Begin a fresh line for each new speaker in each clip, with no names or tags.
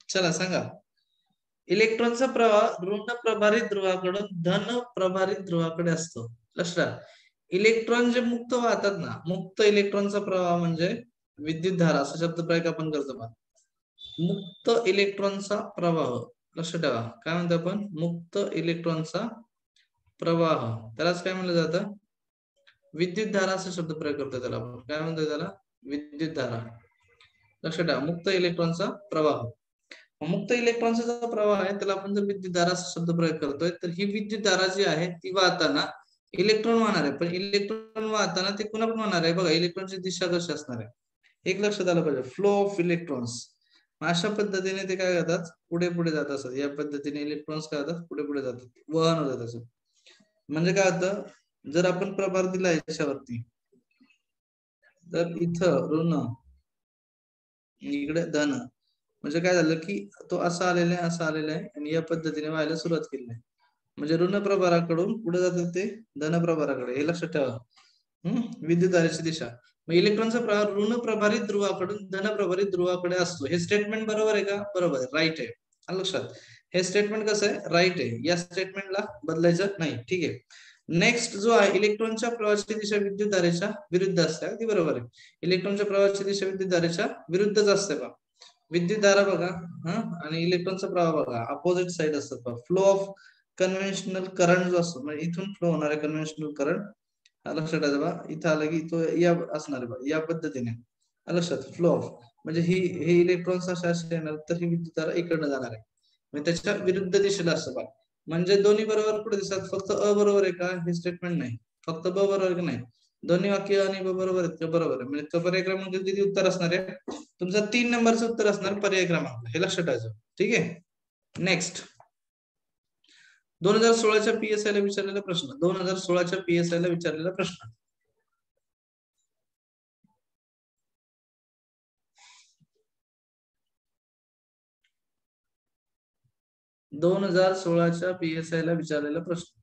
चला सांगा. इलेक्ट्रॉनचा प्रवाह ऋण प्रभारित ध्रुवाकडून धन प्रभारित ध्रुवाकडे असतो. लक्षात, इलेक्ट्रॉन जे मुक्त वाहतात ना, मुक्त इलेक्ट्रॉनचा प्रवाह म्हणजे विद्युत धारा असा शब्द प्रयोग आपण करतो. मुक्त इलेक्ट्रॉनचा प्रवाह लक्षात ठेवा. काय म्हणतो आपण? मुक्त इलेक्ट्रॉनचा प्रवाह, त्यालाच काय म्हणलं जातं? विद्युत धारा असा शब्द प्रयोग करतो. त्याला आपण काय म्हणतो? त्याला विद्युत धारा. लक्षात ठेवा, मुक्त इलेक्ट्रॉनचा प्रवाह. मुक्त इलेक्ट्रॉनचा जो प्रवाह आहे त्याला आपण जर विद्युत धारा असा शब्द प्रयोग करतोय, तर ही विद्युत धारा जी आहे ती वाहताना इलेक्ट्रॉन वाहणार आहे. पण इलेक्ट्रॉन वाहताना ते पुन्हा पण वाहणार आहे. बघा, इलेक्ट्रॉनची दिशा कशी असणार आहे एक लक्षात आलं पाहिजे. Flow of electrons. अशा पद्धतीने ते काय करतात? पुढे पुढे जात असतात. या पद्धतीने इलेक्ट्रॉन्स काय होतात? पुढे पुढे जातात, वहन होतात असं. म्हणजे काय होतं, जर आपण प्रभार दिला याच्यावरती, तर इथं ऋण, इकडे धन, म्हणजे काय झालं की तो असा आलेला आहे, असा आलेला आहे आणि या पद्धतीने व्हायला सुरुवात केली आहे. म्हणजे ऋण प्रभाराकडून पुढे जातात ते धन प्रभाराकडे, हे लक्षात ठेवा. विद्युत धारेची दिशा. मग इलेक्ट्रॉनचा प्रवाह ऋण प्रभारित ध्रुवाकडून धन प्रभारित ध्रुवाकडे असतो. हे स्टेटमेंट बरोबर आहे का? बरोबर आहे, राईट आहे. लक्षात, हे स्टेटमेंट कसं आहे? राईट आहे. या स्टेटमेंटला बदलायचं नाही. ठीक आहे. नेक्स्ट जो आहे, इलेक्ट्रॉनच्या प्रवाहाची दिशा विद्युत धारेच्या विरुद्ध असते. अगदी बरोबर आहे. इलेक्ट्रॉनच्या प्रवाहाची दिशा विद्युत धारेच्या विरुद्धच असते बघा. विद्युत धारा बघा आणि इलेक्ट्रॉनचा प्रवाह बघा, अपोजिट साइड असतात बघा. फ्लो ऑफ कन्व्हेन्शनल करंट जो असतो, म्हणजे इथून फ्लो होणार आहे कन्व्हेन्शनल करंट. लक्षात ठेवा बघा, इथं आलं की तो या असणार आहे बघा, या पद्धतीने. लक्षात, फ्लो ऑफ म्हणजे हे इलेक्ट्रॉन्स असे येणार, तर ही विद्युत धारा इकडनं जाणार आहे. म्हणजे त्याच्या विरुद्ध दिशेला असतं बघा. म्हणजे दोन्ही बरोबर कुठे दिसतात? फक्त अ बरोबर आहे का? हे स्टेटमेंट नाही. फक्त ब बरोबर की नाही? दोन्ही वाक्य आणि ब बरोबर आहेत का? बरोबर आहे. म्हणजे तो पर्याय क्रमांक किती उत्तर असणार आहे? तुमचं 3 नंबरचं उत्तर असणार पर्याय क्रमांक. हे लक्षात ठेवायचं. ठीक आहे. नेक्स्ट, 2016च्या PSI ला विचारलेला प्रश्न. 2016च्या PSI ला विचारलेला प्रश्न. 2016च्या PSI ला विचारलेला प्रश्न.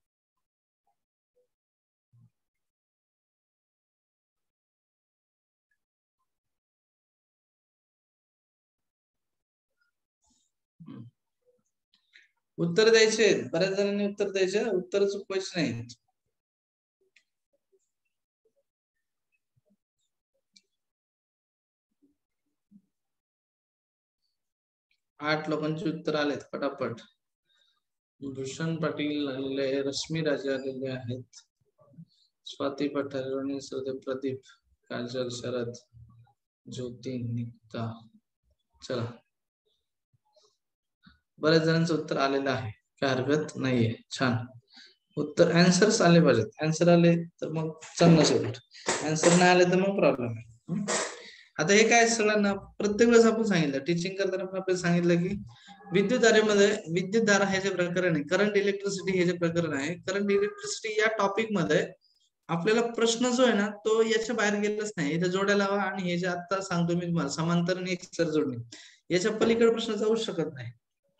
उत्तर द्यायचे, बऱ्याच जणांनी उत्तर द्यायचे, उत्तर चुकवायचे नाही. 8 लोकांची उत्तर आलेत पटापट. भूषण पाटील आलेले, रश्मी राजे आलेले आहेत, स्वाती पठारे, प्रदीप, काजल, शरद, ज्योती, निकिता. चला, बऱ्याच जणांचं उत्तर आलेलं आहे, काय हरकत नाहीये. छान उत्तर, आन्सर्स आले पाहिजेत. आन्सर आले तर मग चांगलं शेवट, आन्सर नाही आले तर मग प्रॉब्लेम आहे. आता हे काय सगळ्यांना प्रत्येक वेळेस आपण सांगितलं, टीचिंग करताना पण आपल्याला सांगितलं की विद्युत धारेमध्ये, विद्युत धारा हे जे प्रकरण आहे, करंट इलेक्ट्रिसिटी हे जे प्रकरण आहे, करंट इलेक्ट्रिसिटी या टॉपिक मध्ये आपल्याला प्रश्न जो आहे ना, तो याच्या बाहेर गेलाच नाही. इथे जोड्या लावा आणि हे जे आता सांगतो मी तुम्हाला, समांतर आणि एकसर जोडणी, याच्या पलीकडे प्रश्न जाऊ शकत नाही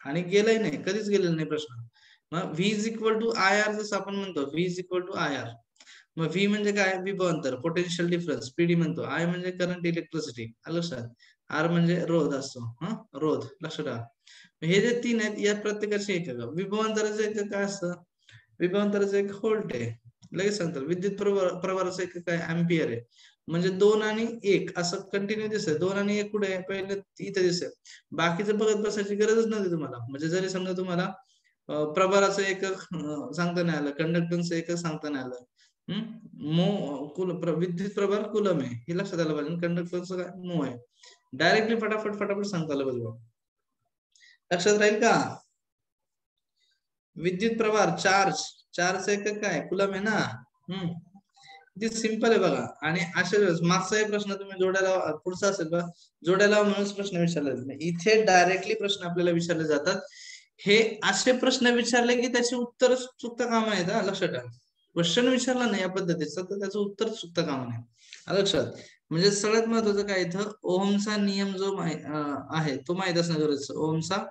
आणि गेलाही नाही, कधीच गेलेला नाही प्रश्न. मग V is equal to I R, जसं आपण म्हणतो V is equal to I R. मग व्ही म्हणजे काय? विभवांतर, पोटेन्शियल डिफरन्स, पीडी म्हणतो. आय म्हणजे करंट इलेक्ट्रिसिटी, लक्षात. आर म्हणजे रोध असतो, रोध, लक्षात ठेवा. हे जे 3 आहेत, या प्रत्येकाचे एकक. विभवांतराचं एकक काय असतं? विभवांतराचं एक व्होल्ट आहे, लगेच सांगतात. विद्युत प्रवाहाचं एकक काय? अँपियर आहे. म्हणजे 2 आणि 1 असं कंटिन्यू दिसतंय. 2 आणि 1 कुठे आहे? पहिले इथे दिसतंय. बाकीचं बघत बसायची गरजच नव्हती तुम्हाला. म्हणजे जरी समजा तुम्हाला प्रभाराचं एकक सांगता नाही आलं, कंडक्टन्सचं एकक सांगता नाही आलं, विद्युत प्रभार कुलम आहे हे लक्षात आलं पाहिजे. कंडक्टरचं काय? मो आहे. डायरेक्टली फटाफट फटाफट सांगता आलं पाहिजे. लक्षात राहील का? विद्युत प्रभार, चार्ज एकक काय? कुलम आहे ना. किती सिंपल आहे बघा. आणि अशा वेळेस मागचा प्रश्न तुम्ही जोड्याला, पुढचा असेल बघा, जोड्याला म्हणून प्रश्न विचारले, इथे डायरेक्टली प्रश्न आपल्याला विचारले जातात. हे असे प्रश्न विचारले की त्याचे उत्तर चुकता कामा आहेत. लक्षात ठेवा, क्वेश्चन विचारला नाही या पद्धतीचं तर त्याचं उत्तर चुकता कामा नाही. लक्षात. म्हणजे सगळ्यात महत्वाचं काय, इथं ओहमचा नियम जो आहे तो माहित असणं गरजेचं. ओहमचा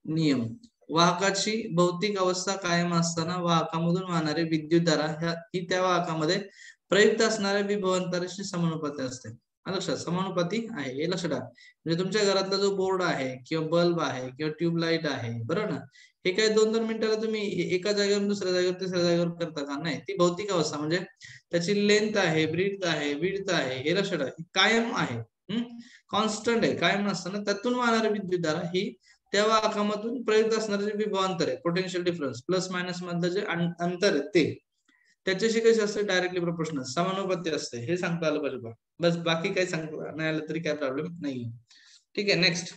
नियम, वाहकाची भौतिक अवस्था कायम असताना वाहकामधून वाहणारी विद्युत धारा ही त्या वाहकामध्ये प्रयुक्त असणाऱ्या विभवांतराशी समानुपाती असते. लक्षात समानुपाती आहे हे लक्षात ठेवा. म्हणजे तुमच्या घरातला जो बोर्ड आहे किंवा बल्ब आहे किंवा ट्यूबलाईट आहे, बरोबर ना, हे काही 2-2 मिनिटाला तुम्ही एका जागेवर दुसऱ्या जागेवर तिसऱ्या जागेवर करता का? नाही, ती भौतिक अवस्था म्हणजे त्याची लेंथ आहे, ब्रीथ आहे, विड्थ आहे, हे लक्षात ठेवा, कायम आहे, कॉन्स्टंट आहे, कायम नसताना त्यातून वाहणारी विद्युतधारा ही त्या वाहकामधून प्रयुक्त असणारे जे विभवांतर आहे, पोटेन्शियल डिफरन्स, प्लस मायनस मधलं जे अंतर आहे ते त्याच्याशी कशी असते, डायरेक्टली प्रोपोर्शनल, समानुपाती असते, हे सांगता आलं पाहिजे बा. बस, बाकी काही सांगता नाही आलं तरी काय प्रॉब्लेम नाही. ठीक आहे, नेक्स्ट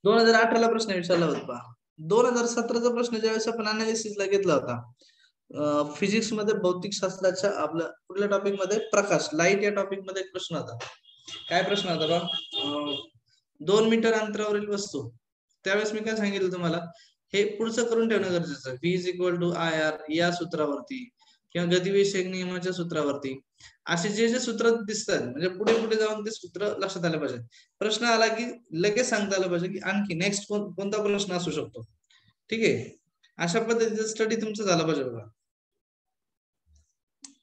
2018 ला प्रश्न विचारला होता. 2017चा प्रश्न ज्यावेळेस आपण अनालिसिसला घेतला होता, फिजिक्स मध्ये भौतिक शास्त्राच्या आपल्या कुठल्या टॉपिक मध्ये, प्रकाश, लाईट या टॉपिक मध्ये एक प्रश्न होता. काय प्रश्न होता बा? 2 मीटर अंतरावरील वस्तू, त्यावेळेस मी काय सांगितलं तुम्हाला, हे पुढचं करून ठेवणं गरजेचं आहे. V = IR या सूत्रावरती किंवा गतिविषयक नियमाच्या सूत्रावरती असे जे जे सूत्र दिसतात, म्हणजे पुढे पुढे जाऊन ते सूत्र लक्षात आलं पाहिजे. प्रश्न आला की लगेच सांगता आलं पाहिजे की आणखी नेक्स्ट कोणता प्रश्न असू शकतो. ठीक आहे, अशा पद्धतीचं स्टडी तुमचं झालं पाहिजे बघा.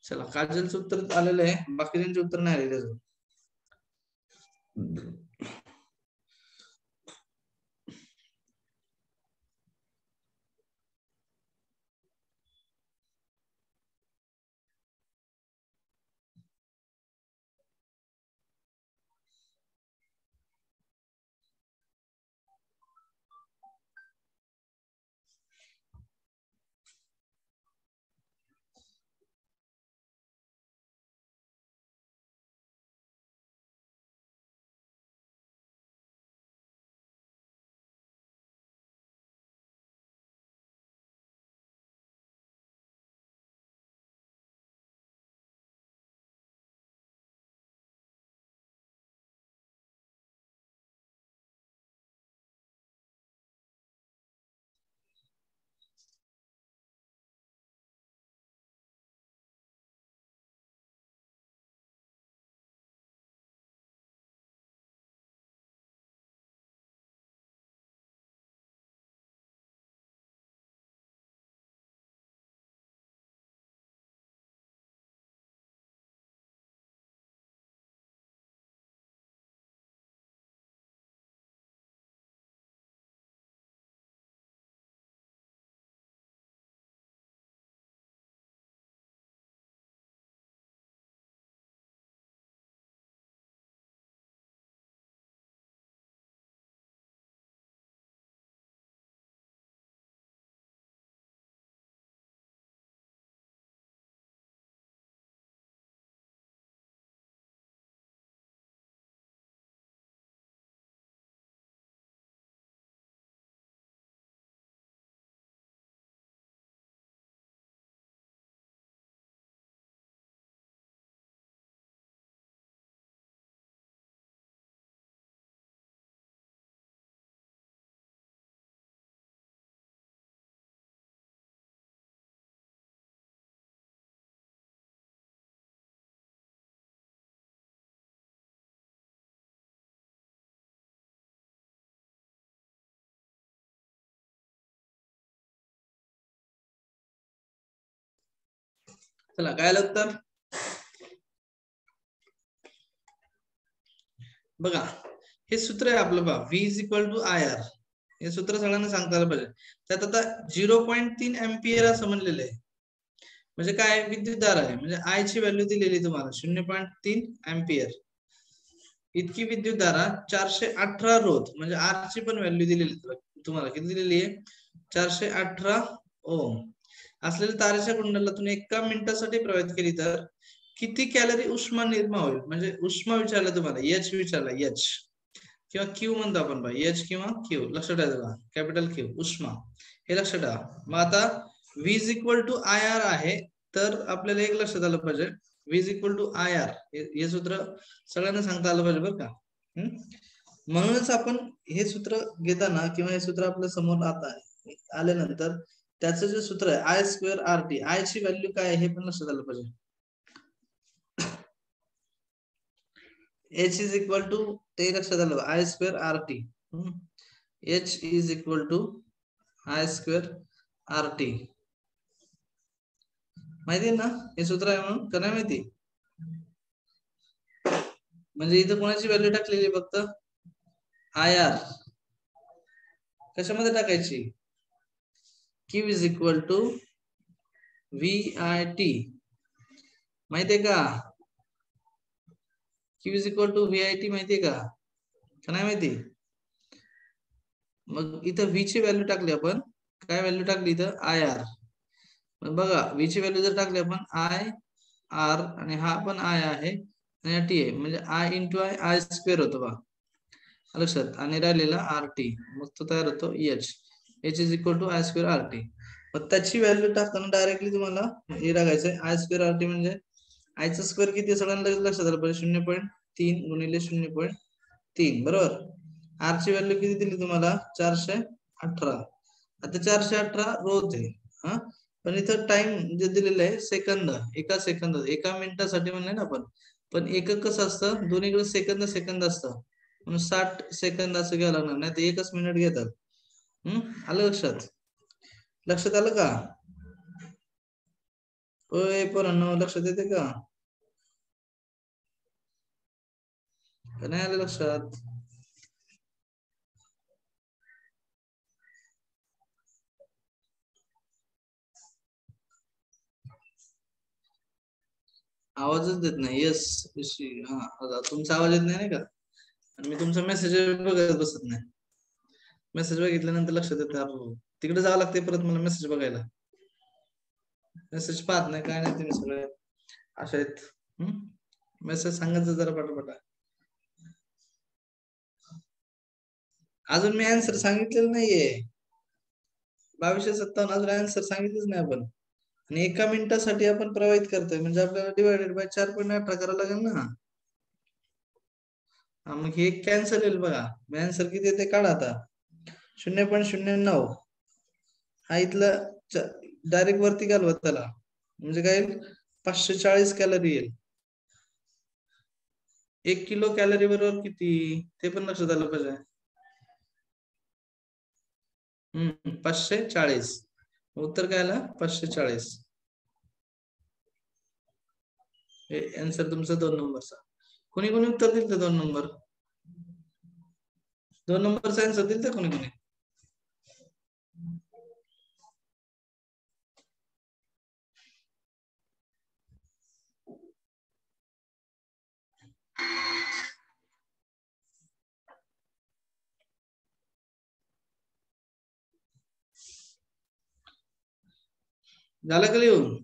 चला, काजलचं उत्तर आलेलं आहे, बाकीच्यांचे उत्तर नाही आलेले अजून. चला, काय उत्तर बघा. हे सूत्र आहे आपलं बा, V = IR. हे सूत्र सगळ्यांना सांगता आलं पाहिजे. त्यात आता 0.3 एम्पियर असं म्हणलेलं आहे. म्हणजे काय, विद्युतधारा आहे, म्हणजे I ची व्हॅल्यू दिलेली तुम्हाला 0.3 एम्पियर. इतकी विद्युतधारा 418 रोध, म्हणजे R ची पण व्हॅल्यू दिलेली तुम्हाला, किती दिलेली आहे, 418 ओम असलेल्या तारेच्या कुंडलातून 1 मिनिटासाठी प्रवाहित केली तर किती कॅलरी उष्मा निर्माण होईल. म्हणजे उष्मा विचारला तुम्हाला, H विचारला, H किंवा Q म्हणतो आपण बाई, H किंवा Q, लक्षात ठेवा, कॅपिटल Q उष्मा, हे लक्षात ठेवा. मग आता V = IR आहे, तर आपल्याला एक लक्षात आलं पाहिजे, V = IR हे सूत्र सगळ्यांना सांगता आलं पाहिजे बरं का. म्हणूनच आपण हे सूत्र घेताना किंवा हे सूत्र आपल्या समोर आता आल्यानंतर त्याचं जे सूत्र आहे I² RT, I ची व्हॅल्यू काय आहे हे पण लक्षात आलं पाहिजे. H = ते लक्षात आलं, I² RT. H = I² RT. माहिती आहे ना हे सूत्र आहे म्हणून, का नाही माहिती? म्हणजे इथं कोणाची व्हॅल्यू टाकलेली फक्त आय आर. कशामध्ये टाकायची? Q is equal to V I T. माहितीये का? Q is equal to V I T माहितीये का नाही माहिती? मग इथं व्ही ची व्हॅल्यू टाकली आपण. काय व्हॅल्यू टाकली इथं? I R. बघा व्ही ची व्हॅल्यू जर टाकली आपण आय आर आणि हा पण आय आहे आणि हा टी आहे म्हणजे I into I I square होतो बा लक्षात. आणि राहिलेला आर टी मग तो तयार होतो H. H is equal to I square R T. मग त्याची व्हॅल्यू टाकताना डायरेक्टली तुम्हाला हे टाकायचंय आय स्क्वेअर आर टी म्हणजे आयचा स्क्वेअर किती सगळ्यांना लक्षात आलं पाहिजे 0.3 गुणिले 0.3 बरोबर. आर ची व्हॅल्यू किती दिली तुम्हाला 418. आता 418 रोज आहे हा पण इथं टाइम जे दिलेलं आहे सेकंद एका सेकंद एका मिनिटासाठी म्हणले ना आपण पण एकक कसं असतं दोन्हीकडे सेकंद सेकंद असतं म्हणून 60 सेकंद असं घ्यावं लागणार नाही तर एकच मिनिट घेतात. आलं लक्षात? लक्षात आलं का? ओय पोरांनो लक्षात येते का नाही आलं लक्षात? आवाजच देत नाही. यस हा तुमचा आवाज येत नाही का? आणि मी तुमचा मेसेज बघत बसत नाही. मेसेज बघितल्यानंतर लक्षात येतं तिकडे जावं लागते परत मला मेसेज बघायला. मेसेज पाहत नाही काय नाही तुम्ही सगळे असे आहेत. मेसेज सांगायचं जरा पटापटा. अजून मी आन्सर सांगितलेलं नाहीये. 2257 अजून आन्सर सांगितलंच नाही आपण आणि एका मिनिटासाठी आपण प्रवाहित करतोय म्हणजे आपल्याला डिवायडेड बाय 4.18 करावं लागेल ना. मग हे कॅन्सल होईल बघा. मी आन्सर किती येते काढा आता 0.09. हा इथलं डायरेक्ट वरती घालवत त्याला म्हणजे काय 540 कॅलरी येईल. 1 किलो कॅलरी बरोबर किती ते पण लक्षात आलं पाहिजे. 540. उत्तर काय आलं 540. हे आन्सर तुमचा 2 नंबरचा. कोणी कोणी उत्तर दिलं 2 नंबर? 2 नंबरचा आन्सर दिलं कोणी कोणी? झालं का लिहून?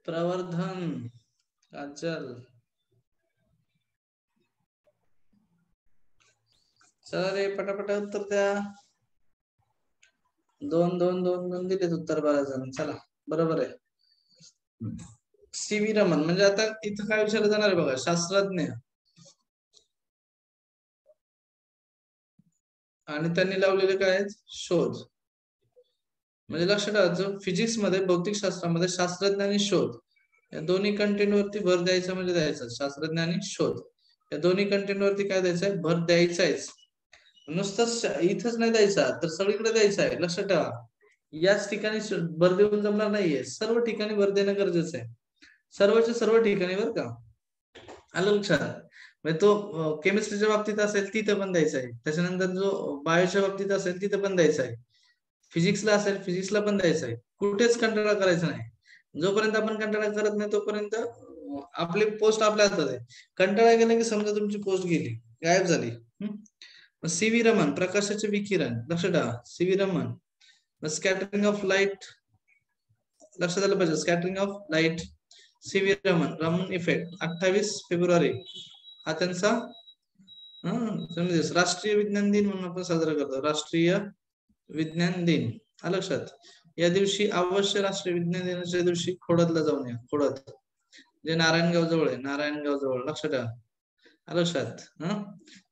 प्रवर्धन काजल चला रे पटापटा उत्तर द्या. 2 दिलेत उत्तर 12 जण. चला बरोबर आहे. सी व्ही रमन म्हणजे आता इथं काय विचारलं जाणार आहे बघा शास्त्रज्ञ आणि त्यांनी लावलेले काय आहेत शोध. म्हणजे लक्षात ठेवा जो फिजिक्स मध्ये भौतिक शास्त्रामध्ये शास्त्रज्ञ आणि शोध या दोन्ही कंटेंट वरती भर द्यायचा म्हणजे द्यायचा, शास्त्रज्ञ आणि शोध या दोन्ही कंटेंट वरती काय द्यायचंय, भर द्यायचाच. नुसतं इथंच नाही द्यायचा तर सगळीकडे द्यायचा आहे. लक्षात ठेवा, याच ठिकाणी भर देऊन जमणार नाहीये, सर्व ठिकाणी भर देणं गरजेचं आहे. सर्वच्या सर्व ठिकाणी बरं का. आलं लक्षात. म्हणजे तो केमिस्ट्रीच्या बाबतीत असेल तिथं पण द्यायचा आहे, त्याच्यानंतर जो बायोच्या बाबतीत असेल तिथं पण द्यायचा आहे, फिजिक्सला असेल फिजिक्सला पण द्यायचा आहे. कुठेच कंटाळा करायचा नाही. जोपर्यंत आपण कंटाळा करत नाही तोपर्यंत आपली पोस्ट आपल्या हातात आहे. कंटाळा केला की समजा तुमची पोस्ट गेली, गायब झाली. सी व्ही रमन, प्रकाशाचे विकिरण, लक्षात ठेवा. C V Raman, scattering of light, लक्षात आलं पाहिजे. Scattering of light, C V Raman, Raman effect, 28 फेब्रुवारी हा त्यांचा राष्ट्रीय विज्ञान दिन म्हणून आपण साजरा करतो. राष्ट्रीय विज्ञान दिन, आलं लक्षात. या दिवशी अवश्य राष्ट्रीय विज्ञान दिनाच्या दिवशी खोडदला जाऊन या. खोडद जे नारायणगाव जवळ आहे, नारायणगाव जवळ, लक्षात ठेवा. आलं लक्षात.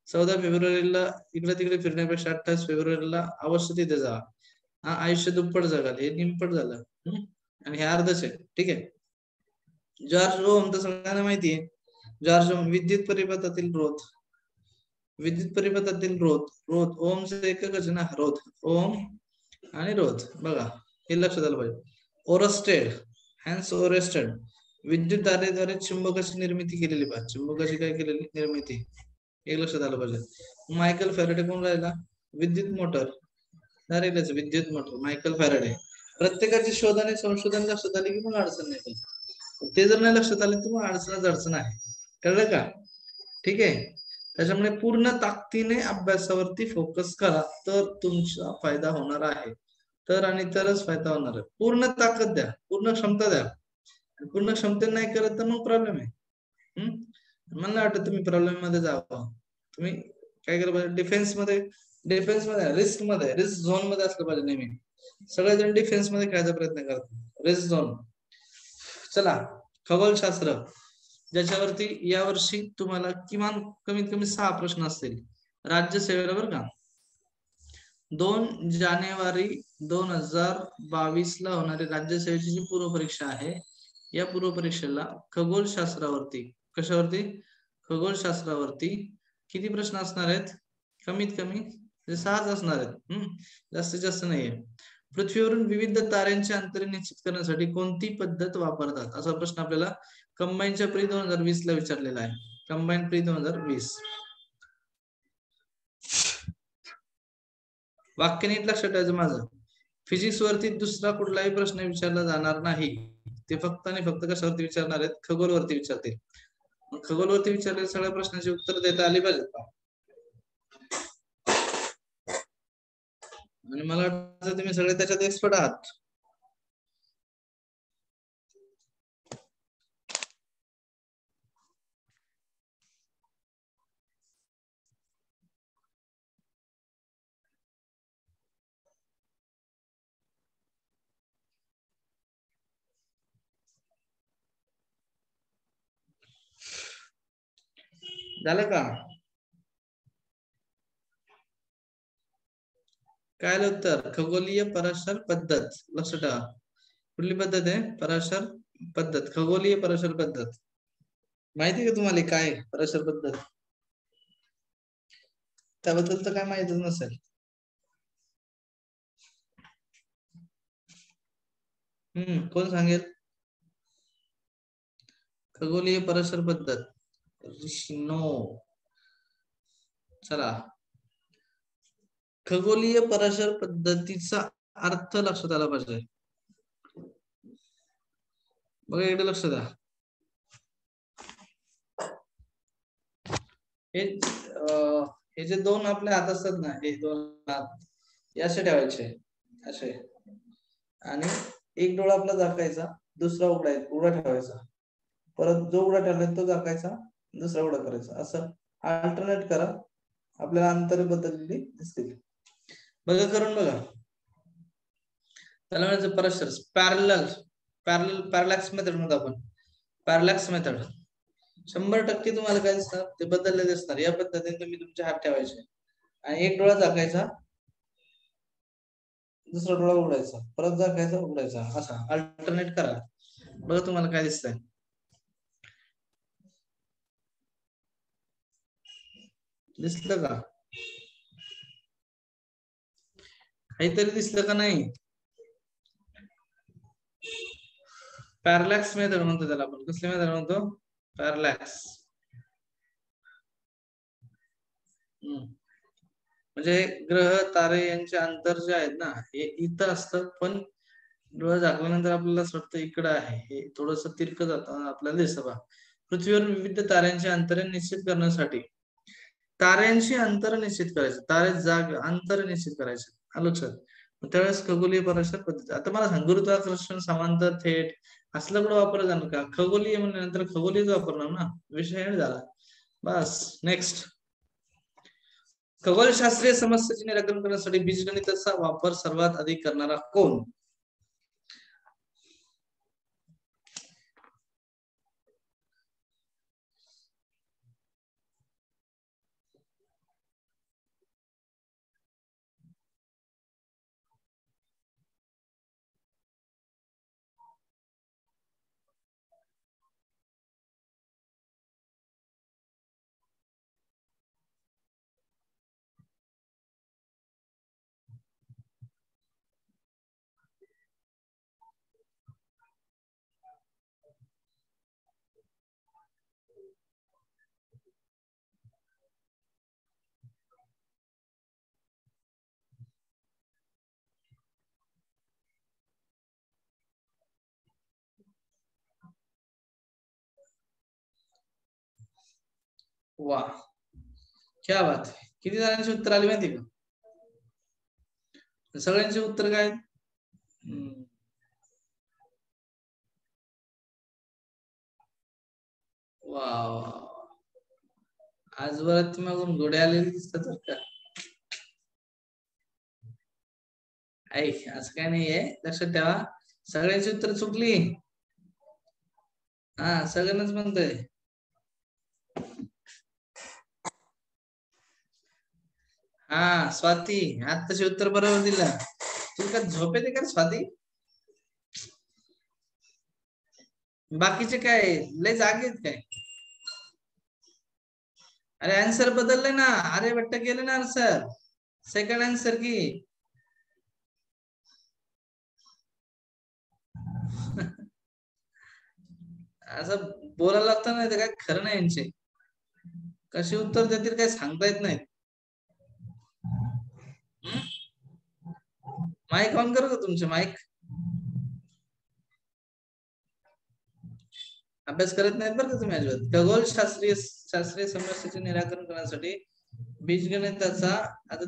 14 फेब्रुवारीला इकडे तिकडे फिरण्यापेक्षा 28 फेब्रुवारीला अवश्य तिथे जा. हा आयुष्य दुप्पट जगाल, हे निमपट झालं. आणि हे अर्धच आहे. ठीक आहे. जॉर्ज ओम तर सगळ्यांना माहिती आहे. जॉर्ज ओम, विद्युत परिपथातील रोध, विद्युत परिपथातील रोध, रोध ओमचे एककच ना, रोध, ओम आणि रोध. बघा हे लक्षात आलं पाहिजे. ओरस्टेड, हॅन्स ओरस्टेड, विद्युत धारेद्वारे चुंबकाची निर्मिती केलेली बा, चुंबकाची काय केलेली निर्मिती, हे लक्षात आलं पाहिजे. मायकल फॅरेडे कोण राहिला, विद्युत मोटर, डायरेक्टच विद्युत मोटर, मायकल फॅरेडे. प्रत्येकाची शोध आणि संशोधन लक्षात आले की मग अडचण नाही. ते जर नाही लक्षात आले तर मग अडचण आहे. कळलं का. ठीक आहे. त्याच्यामुळे पूर्ण ताकदीने अभ्यासावरती फोकस करा, तर तुमचा फायदा होणार आहे. तर आणि तरच फायदा होणार आहे. पूर्ण ताकद द्या, पूर्ण क्षमता द्या. पूर्ण क्षमतेने नाही करत तर मग प्रॉब्लेम आहे. मला नाही वाटत तुम्ही प्रॉब्लेम मध्ये जावं. तुम्ही काय केलं पाहिजे, डिफेन्स मध्ये रिस्क मध्ये, रिस्क झोन मध्ये असलं पाहिजे नेहमी. सगळेजण डिफेन्स मध्ये खेळायचा प्रयत्न करतात, रिस्क झोन. चला, खगोलशास्त्र, ज्याच्यावरती यावर्षी तुम्हाला किमान कमीत कमी 6 प्रश्न असतील. राज्यसेवेला बरं का. 2 जानेवारी 2022 ला होणारी राज्यसेवेची जी पूर्व परीक्षा आहे, या पूर्व परीक्षेला खगोलशास्त्रावरती, कशावरती, खगोलशास्त्रावरती किती प्रश्न असणार आहेत, कमीत कमी 6च असणार आहेत. जास्तीत जास्त नाहीये. पृथ्वीवरून विविध ताऱ्यांचे अंतर निश्चित करण्यासाठी कोणती पद्धत वापरतात, असा प्रश्न आपल्याला कंबाईनच्या प्री 2020 ला विचारलेला आहे. Combine pre 2020. वाक्य नीट लक्षात ठेवायचं माझं. फिजिक्स वरती दुसरा कुठलाही प्रश्न विचारला जाणार नाही. ते फक्त आणि फक्त कशावरती विचारणार आहेत, खगोल वरती विचारतील. खगोल वरती विचारलेल्या सगळ्या प्रश्नांची उत्तर देता आली पाहिजेत. आणि मला वाटतं तुम्ही सगळे त्याच्यात एक्सपर्ट आहात. झालं का. काय उत्तर, खगोलीय पराशर पद्धत. लक्षात ठेवा, कुठली पद्धत आहे, पराशर पद्धत, खगोलीय पराशर पद्धत. माहिती का तुम्हाला काय पराशर पद्धत, त्याबद्दल तर काय माहितीच नसेल. कोण सांगेल, खगोलीय पराशर पद्धत, ऋषीनो. चला, खगोलीय पराशर पद्धतीचा अर्थ लक्षात आला पाहिजे. बघा इकडे लक्ष द्या. हे जे 2 आपले हात असतात ना, हे 2 हात हे असे ठेवायचे, असे, आणि एक डोळा आपला झाकायचा, दुसरा उघडा ठेवायचा, परत जो उघडा ठेवलाय तो झाकायचा, दुसरा उघडा करायचा, असं अल्टरनेट करा. आपल्याला अंतर बदललेली दिसतील. बघा करून बघा. त्याला म्हणायचं पराशर. पॅरलॅक्स मेथड मध्ये आपण, पॅरलॅक्स मेथड 100% तुम्हाला काय दिसणार, ते बदलले दिसणार. या पद्धतीने तुम्ही तुमचे हात ठेवायचे आणि एक डोळा झाकायचा, दुसरा डोळा उघडायचा, परत झाकायचा, उघडायचा, असा अल्टरनेट करा. बघा तुम्हाला काय दिसतंय. दिसलं का? काहीतरी दिसलं का नाही? पॅरलॅक्स मेथड म्हणतो त्याला आपण. कसली मेथड म्हणतो? पॅरलॅक्स. म्हणजे ग्रह तारे यांचे अंतर जे आहेत ना, हे इथं असतं, पण डोळा झाकल्यानंतर आपल्याला असं वाटतं इकडं आहे. हे थोडस तिरकं जातं आपल्याला दिसतं बा. पृथ्वीवर विविध ताऱ्यांची अंतरे निश्चित करण्यासाठी ताऱ्यांची अंतर निश्चित करायचं, तारे जाग अंतर निश्चित करायचं. आलं लक्षात? त्यावेळेस खगोलीय पराशर पद्धती. आता मला सांग, गुरुत्वाकर्षण, समांतर, थेट असलं कुठं वापरलं जाणार का? खगोलीय म्हणल्यानंतर खगोलीयच वापरणार ना, विषय एंड झाला. बस. नेक्स्ट, खगोलशास्त्रीय समस्येचे निराकरण करण्यासाठी बीजगणिताचा वापर सर्वात अधिक करणारा कोण? वा, क्या बात आहे. किती जणांची उत्तर आली माहिती का? सगळ्यांचे उत्तर काय? वा, आज बरं मागून घोडे आलेले दिसतात बरं का. ऐक, असं काय नाहीये, लक्षात ठेवा. सगळ्यांची उत्तर चुकली. हा, सगळ्यांनाच म्हणतोय. हा, स्वाती आत्ताचे उत्तर बरोबर दिलं. तुला का झोप येते का स्वाती? बाकीचे काय लय जागे आहेत काय? अरे आन्सर बदलले ना. अरे बट्ट केलं ना आन्सर. सेकंड आन्सर की. असं बोलायला लागतं नाही तर काय खरं नाही यांचे. कशी उत्तर देतील काय सांगता येत नाही. माईक ऑन करू का तुमचे माईक? अभ्यास करत नाहीत बरं का तुम्ही अजिबात. खगोल शास्त्रीय समस्येचे निराकरण करण्यासाठी बीजगणिताचा, आता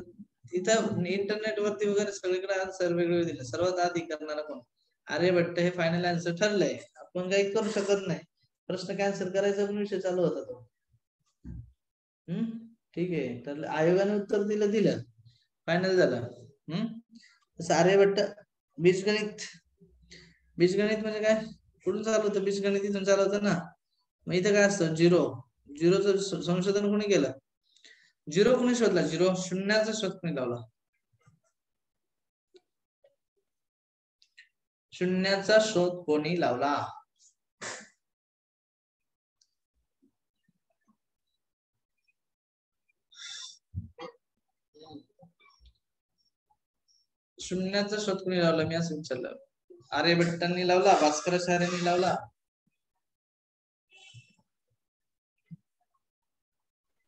इथं इंटरनेट वरती वगैरे सगळीकडे आन्सर वेगवेगळे दिले. सर्वात आधी करणारा कोण? आर्यभट्ट हे फायनल आन्सर ठरलंय. आपण काही करू शकत नाही. प्रश्न कॅन्सल करायचा पण विषय चालू होता तो. ठीक आहे, तर आयोगाने उत्तर दिलं फायनल झालं. तसं आर्यभट्ट बीजगणित म्हणजे काय? कुठून चालू होतं बीजगणित? इथून चालू होतं ना. मग इथं काय असतं? झिरोचं संशोधन कोणी केलं? झिरो कोणी शोधला? झिरो, शून्याचा शोध कोणी लावला? शून्याचा शोध कोणी लावला? शून्याचा शोध कोणी लावला मी असं विचारलं. आर्यभट्टांनी लावला, भास्कराचार्यांनी लावला?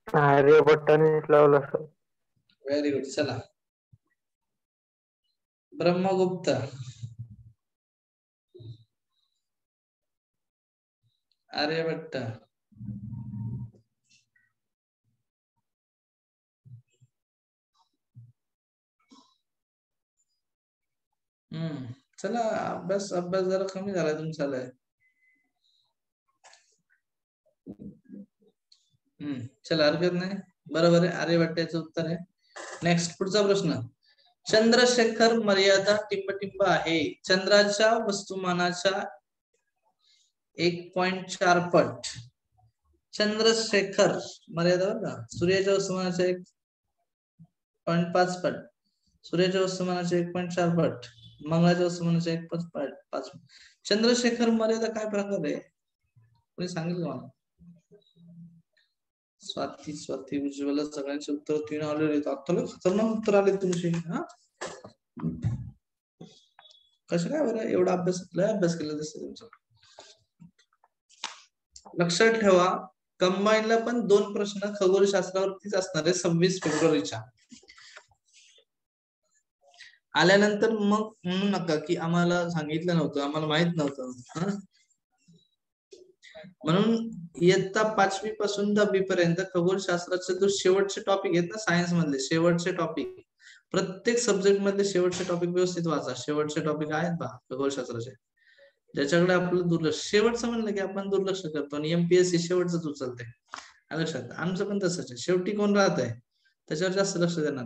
आर्यभट्टानेच लावला सर.
Very good. चला, ब्रह्मगुप्त, आर्यभट्ट, चला, अभ्यास जरा कमी झाला तुमचा. चला, हरकत नाही. बरोबर आहे, आर्यभट्टाचं उत्तर आहे. नेक्स्ट, पुढचा प्रश्न. चंद्रशेखर मर्यादा टिंबटिंब आहे. चंद्राच्या वस्तुमानाच्या 1.4 पट. चंद्रशेखर मर्यादा बरं का, सूर्याच्या वस्तुमानाच्या 1.5 पट, सूर्याच्या वस्तुमानाच्या 1.4 पट, मंगळाच्या वस्तुमानाच्या 1.5 पट. चंद्रशेखर मर्यादा काय प्रकार आहे? कोणी सांगेल का मला? स्वाती उज्ज्वला सगळ्यांचे उत्तर 3 आलेले आहेत. आता खतरनाक उत्तर आले तुमचे. हा कसं काय बरं एवढा अभ्यास केला दिसतो तुमचा. लक्षात ठेवा कंबाईनला पण 2 प्रश्न खगोलशास्त्रावरतीच असणार आहे 26 फेब्रुवारीच्या. आल्यानंतर मग म्हणू नका की आम्हाला सांगितलं नव्हतं, आम्हाला माहित नव्हतं. म्हणून इयत्ता 5वी पासून 10वी पर्यंत खगोलशास्त्राचे जो शेवटचे टॉपिक आहेत ना सायन्स मधले शेवटचे टॉपिक, प्रत्येक सब्जेक्ट मधले शेवटचे टॉपिक व्यवस्थित वाचा. शेवटचे टॉपिक आहेत बा खगोलशास्त्राचे, ज्याच्याकडे आपलं दुर्लक्ष. शेवटचं म्हणलं की आपण दुर्लक्ष करतो आणि एमपीएससी शेवटच उचलते. लक्षात. आमचं पण तसंच आहे, शेवटी कोण राहत आहे त्याच्यावर जास्त लक्ष देणार.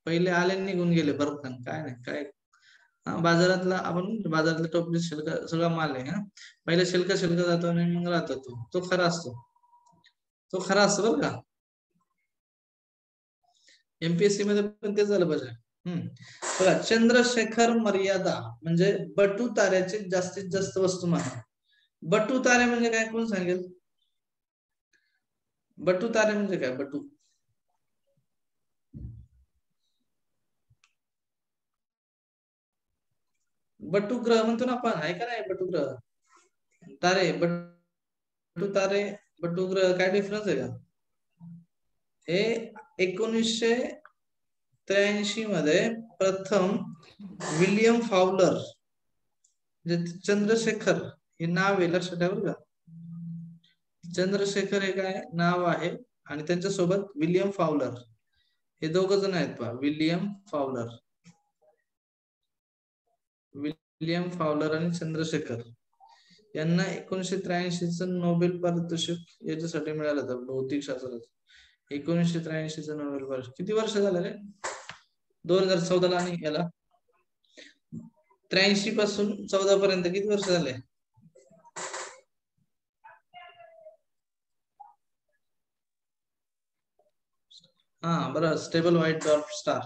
पहिले आले निघून गेले बरं काय नाही काय. बाजारातला आपण बाजारातल्या टोपलीत शिल्क सगळा माल आहे. पहिले शिल्क जातो आणि मग राहतो तो खरा असतो, तो खरा असतो बरं का. एमपीएससी मध्ये पण तेच झालं पाहिजे. बघा चंद्रशेखर मर्यादा म्हणजे बटू ताऱ्याचे जास्तीत जास्त वस्तुमान. बटू तारे म्हणजे काय कोण सांगेल? बटू तारे म्हणजे काय? बटू ग्रह म्हणतो ना आपण, आहे का नाही? बटू ग्रह तारे, बटू तारे बटू ग्रह काय डिफरन्स आहे का? हे 1983 मध्ये प्रथम विलियम फाउलर, चंद्रशेखर हे नाव आहे लक्षात ठेवा का. चंद्रशेखर हे काय नाव आहे आणि त्यांच्या सोबत विलियम फाउलर हे 2 जण आहेत पहा. विलियम फाउलर आणि चंद्रशेखर यांना 1983 नोबेल पारितोषिक याच्यासाठी मिळालं होतं भौतिक शास्त्रात. 1983 नोबेल पारितोषिक. किती वर्ष झालं रे? 2014 ला. आणि याला 83 पासून 14 पर्यंत किती वर्ष झाले? बरं. Stable white dwarf star.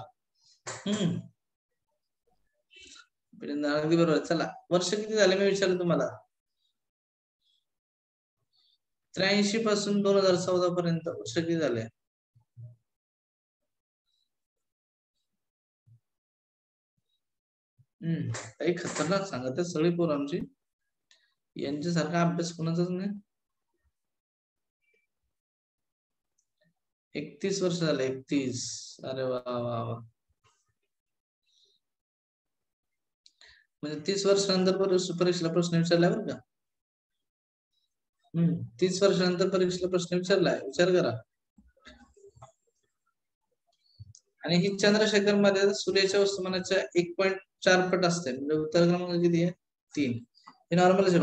अगदी बरोबर. चला वर्ष किती झाले मी विचारलं तुम्हाला? 83 पासून 2014 पर्यंत वर्ष किती झाले? काही खतरनाक सांगत आहे सगळी पोरं आमची. यांच्यासारखा अभ्यास कोणाचाच नाही. 31 वर्ष झाले. 31. अरे वा वा वा. म्हणजे 30 वर्षानंतर परीक्षेला प्रश्न विचारला बरं का. 30 वर्षानंतर परीक्षेला प्रश्न विचारलाय, विचार करा. आणि ही चंद्रशेखर मध्ये सूर्याच्या वस्तुमानाच्या 1.4 पट असते. म्हणजे उत्तर क्रमांक किती आहे? 3. हे नॉर्मल आहे.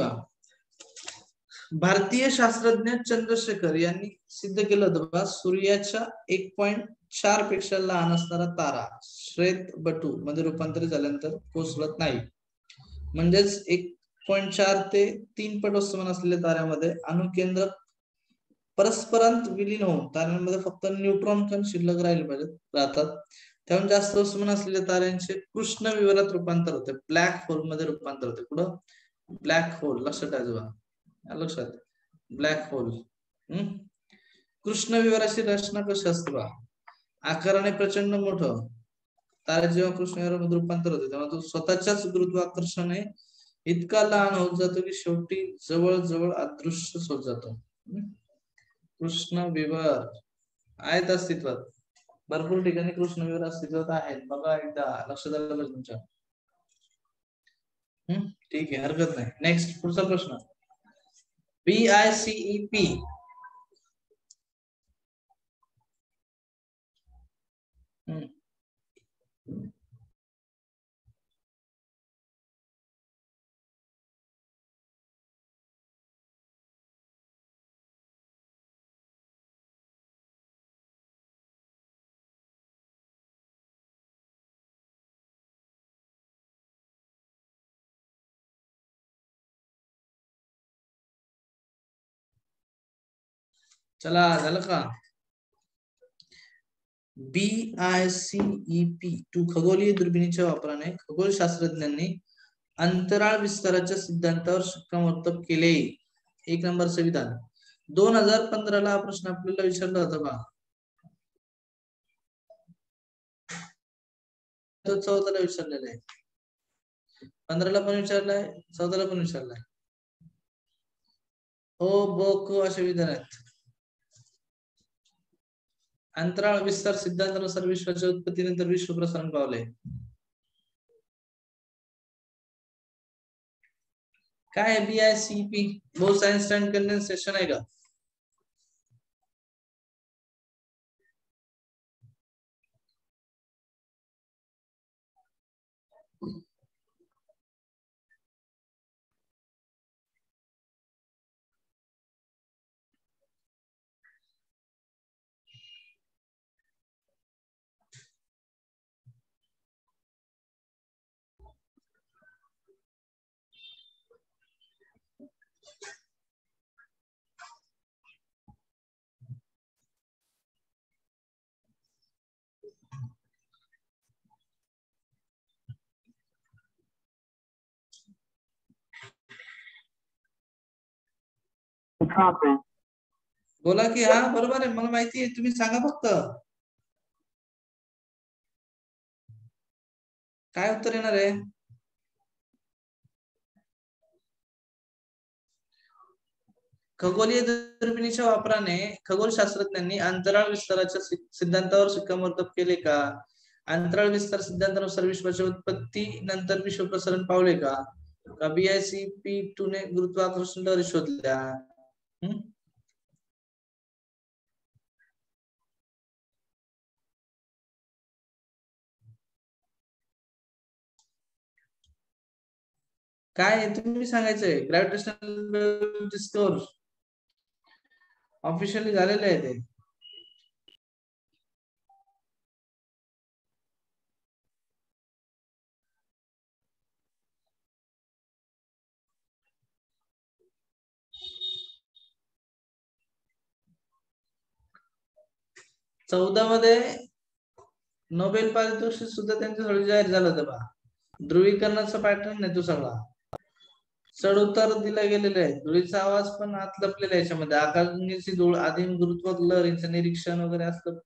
भारतीय शास्त्रज्ञ चंद्रशेखर यांनी सिद्ध केलं होतं बघा, सूर्याच्या 1.4 पेक्षा लहान असणारा तारा श्वेत बटू मध्ये रूपांतरित झाल्यानंतर कोसळत नाही. म्हणजेच 1.4 ते 3 पट वस्तुमान असलेल्या ताऱ्यामध्ये अणुकेंद्र परस्परांत विलीन होऊन ताऱ्यांमध्ये फक्त न्यूट्रॉन कण शिल्लक राहतात. त्याहून जास्त वस्तुमान असलेल्या ताऱ्यांचे कृष्ण विवरात रूपांतर होते, ब्लॅक होल मध्ये रूपांतर होते. कुठं? Black hole. लक्षात ठेवा. लक्षात. Black hole. कृष्ण विवराची रचना कशी असते बा? आकाराने प्रचंड मोठं. तारा जेव्हा कृष्ण विवरामध्ये रूपांतर होते तेव्हा तो स्वतःच्याच गुरुत्वाकर्षणाने इतका लहान होत जातो की शेवटी जवळ जवळ अदृश्य होत जातो. कृष्ण विवर आहेत अस्तित्वात. भरपूर ठिकाणी कृष्ण विवर अस्तित्वात आहेत. बघा एकदा लक्षात आलं पाहिजे तुमच्या. ठीक आहे, हरकत नाही. नेक्स्ट पुढचा प्रश्न. BICEP चला झालं का? BICEP2 खगोलीय दुर्बिणीच्या वापराने खगोलशास्त्रज्ञांनी अंतराळ विस्ताराच्या सिद्धांतावर शिक्कामोर्तब केले. 1 नंबर संविधान. 2015ला हा प्रश्न आपल्याला विचारला होता बा. तो 14ला विचारलेला आहे. 15ला पण विचारलाय, 14ला पण विचारलाय. ओ बोको असे विधान आहेत. अंतराळ विस्तार सिद्धांतानुसार विश्वाच्या उत्पत्तीनंतर विश्व प्रसारण पावले. काय आहे BICP? बोस आइन्स्टाईन कंडेन्सेशन आहे का? बोला की हा बरोबर आहे, मला माहिती आहे, तुम्ही सांगा फक्त काय उत्तर येणार आहे. खगोलीय दुर्बिणीच्या वापराने खगोलशास्त्रज्ञांनी अंतराळ विस्ताराच्या सिद्धांतावर शिक्कामोर्तब केले का? अंतराळ विस्तार सिद्धांतानुसार विश्वाच्या उत्पत्ती नंतर विश्व प्रसारण पावले का? BICP2 ने गुरुत्वाकर्षण लहरी शोधल्या. काय तुम्ही सांगायचंय? ग्रॅव्हिटेशनल डिस्कवर ऑफिशियली झालेलं आहे ते. मध्ये नोबेल पारितोषिक सुद्धा त्यांच्यासाठी जाहीर झालं होतं बा. ध्रुवीकरणाचा पॅटर्न आहे तो सगळा. चढ उतार दिला गेलेला आहे. धुळीचा आवाज पण आत लपलेला आहे याच्यामध्ये. आकाशगंगेची धूळ, आदिम गुरुत्वाक लहरींचं निरीक्षण वगैरे असतं.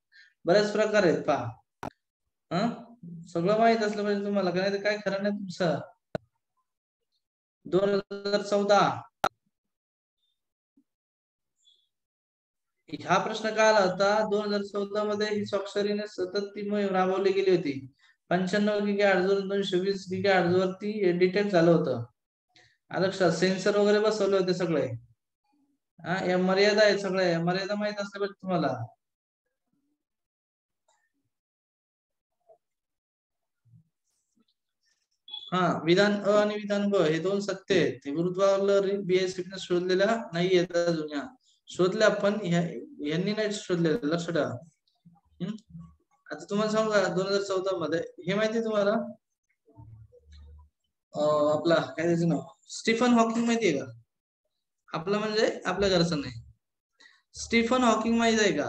बरेच प्रकार आहेत पहा. सगळं माहित असलं पाहिजे तुम्हाला, काय काय खरं नाही तुमचं. 2014 हा प्रश्न काय आला होता? 2014 मध्ये ही स्वाक्षरीने सतत ती मोहीम राबवली गेली होती. 95 GHz वरून 220 GHz वरती डिटेक्ट झालं होतं. लक्षात सेन्सर वगैरे बसवले होते सगळे. या मर्यादा आहेत सगळ्या, मर्यादा माहित असल्या पाहिजे तुम्हाला. विधान अ आणि विधान ब हे दोन सत्य आहेत. गुरुत्वावर BICP शोधलेल्या नाही आहेत अजून. शोधल्या पण यांनी नाही शोधलेल्या, लक्ष ठेवा. आता तुम्हाला सांगू का, 2014 मध्ये हे माहिती तुम्हाला, आपला काय त्याचं नाव, स्टीफन हॉकिंग माहितीये का? आपला म्हणजे आपल्या घरचं नाही. स्टीफन हॉकिंग माहित आहे का?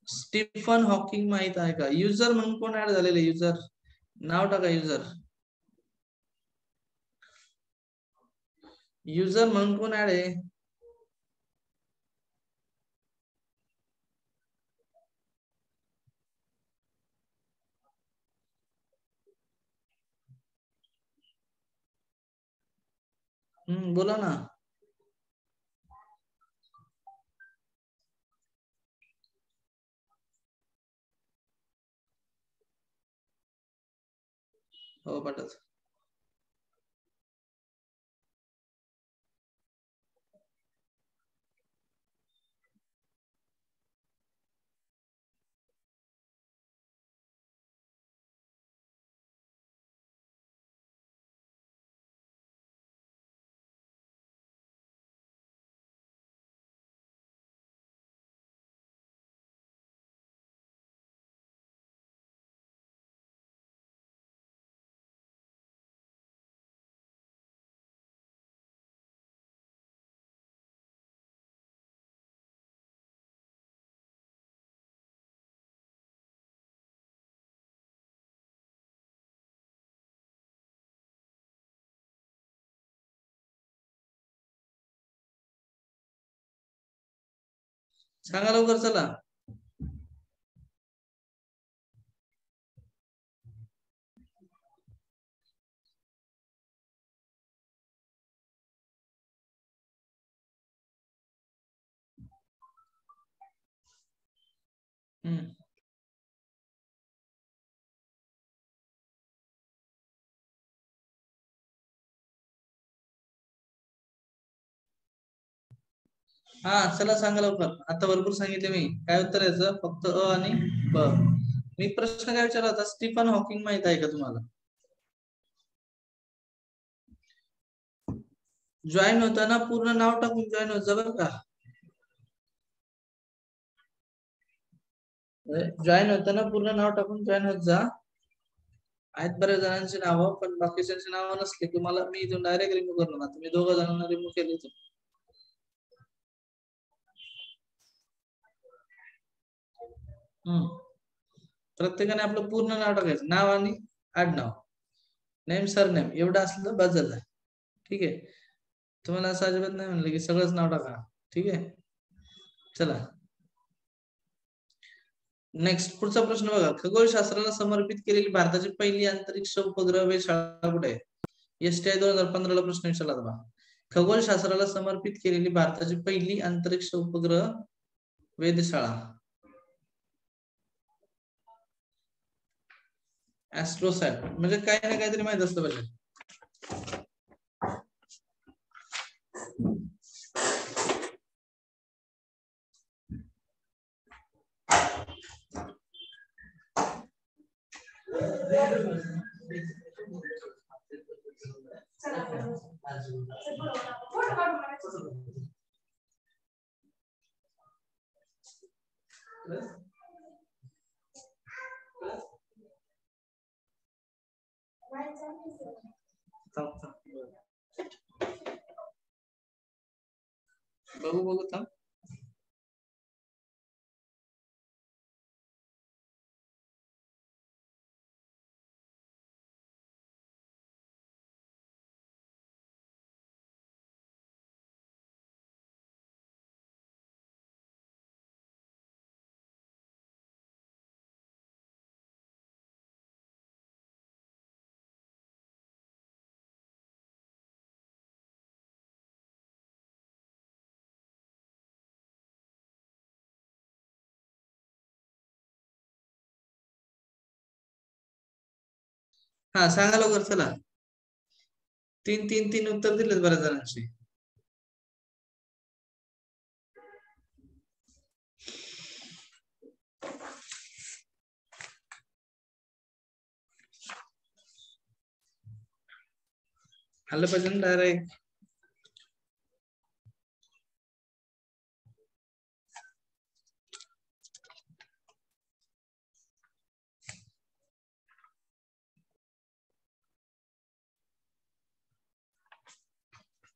स्टीफन हॉकिंग माहित आहे का? युजर म्हणून कोण ऍड झालेले? युजर नाव टाका. युजर म्हणून कोण ऍड आहे? बोला ना. हो पाठवतो. सांगा लवकर चला. हा चला सांगा लवकर. आता भरपूर सांगितले मी. काय उत्तर यायचं? फक्त अ आणि ब. मी प्रश्न काय विचारला होता? स्टीफन हॉकिंग माहित आहे का तुम्हाला? जॉईन होताना पूर्ण नाव टाकून जॉईन होत जा बरं का. जॉईन होताना पूर्ण नाव टाकून जॉईन होत जा. आहेत बऱ्याच जणांची नावं, पण बाकीच्यांची नावं नसली की मला मी इथून डायरेक्ट रिमूव्ह करणार. तुम्ही 2 जणांना रिमूव्ह केले इथून. प्रत्येकाने आपलं पूर्ण नाव टाकायचं. नाव आणि आडनाव, नेम सरनेम एवढं असलं बस झालं. ठीक आहे. तुम्हाला असं अजिबात नाही म्हणलं की सगळंच नाव टाका. ठीक आहे. चला नेक्स्ट पुढचा प्रश्न बघा. खगोलशास्त्राला समर्पित केलेली भारताची पहिली अंतरिक्ष उपग्रह वेधशाळा कुठे आहे? STI 2015 ला प्रश्न विचारला होता. खगोलशास्त्राला समर्पित केलेली भारताची पहिली अंतरिक्ष उपग्रह वेधशाळा ऍस्ट्रोसॅट. म्हणजे काही ना काहीतरी माहित असतं पाहिजे. बघू थांब. हा सांगा लवकर चला. 3 उत्तर दिलेत बऱ्याच जणांची. आलं पाहिजे ना डायरेक्ट.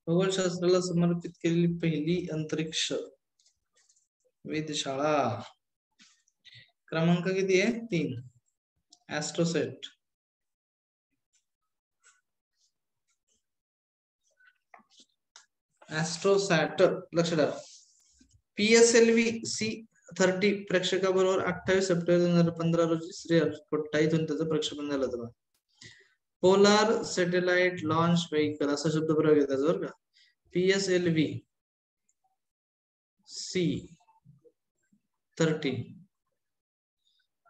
खगोलशास्त्राला समर्पित केलेली पहिली अंतरिक्ष वेधशाळा क्रमांक किती आहे? 3. ऍस्ट्रोसॅट. ऍस्ट्रोसॅट लक्षात ठेवा. PSLV C30 प्रेक्षकाबरोबर 28 सप्टेंबर 2015 रोजी श्रीहरिकोटा इथून त्याचं प्रक्षेपण झालं होतं. पोलार सॅटेलाइट लॉन्च व्हेइकल असा शब्द प्रयोग आहे त्याचा बरं का. PSLV C30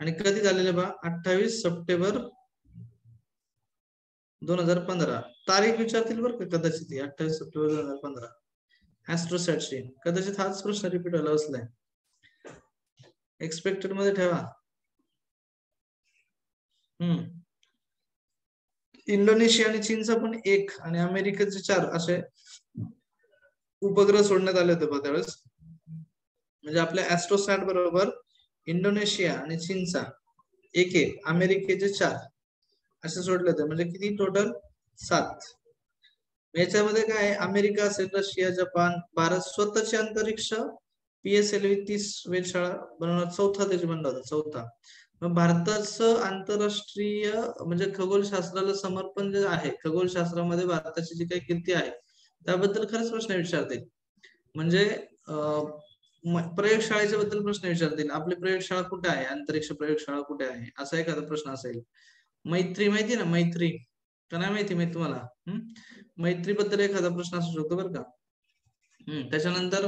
आणि कधी झालेलं बा? 28 सप्टेंबर 2015. तारीख विचारतील बरं का कदाचित. 28 सप्टेंबर 2015 ऍस्ट्रोसॅटची. कदाचित हाच प्रश्न रिपीट व्हायला बसलाय. एक्सपेक्टेड मध्ये ठेवा. इंडोनेशिया आणि चीनचा पण 1 आणि अमेरिकेचे 4 असे उपग्रह सोडण्यात आले होते त्यावेळेस. म्हणजे आपल्या ऍस्ट्रोसॅट बरोबर इंडोनेशिया आणि चीनचा 1, अमेरिकेचे 4 असे सोडले होते. म्हणजे किती टोटल? 7. याच्यामध्ये काय? अमेरिका असेल, रशिया, जपान, भारत स्वतःचे अंतरिक्ष PSLV 30 वेधशाळा बनवणार. चौथा त्याची बनला होता. चौथा. मग भारताचं आंतरराष्ट्रीय म्हणजे खगोलशास्त्राला समर्पण जे आहे, खगोलशास्त्रामध्ये भारताची जी काही कीर्ती आहे त्याबद्दल खरंच प्रश्न विचारते. म्हणजे प्रयोगशाळेच्या बद्दल प्रश्न विचारतील. आपली प्रयोगशाळा कुठे आहे, अंतरिक्ष प्रयोगशाळा कुठे आहे, असा एखादा प्रश्न असेल. मैत्री माहिती ना, मैत्री का नाही माहिती माहिती तुम्हाला? मैत्री बद्दल एखादा प्रश्न असू शकतो बरं का. त्याच्यानंतर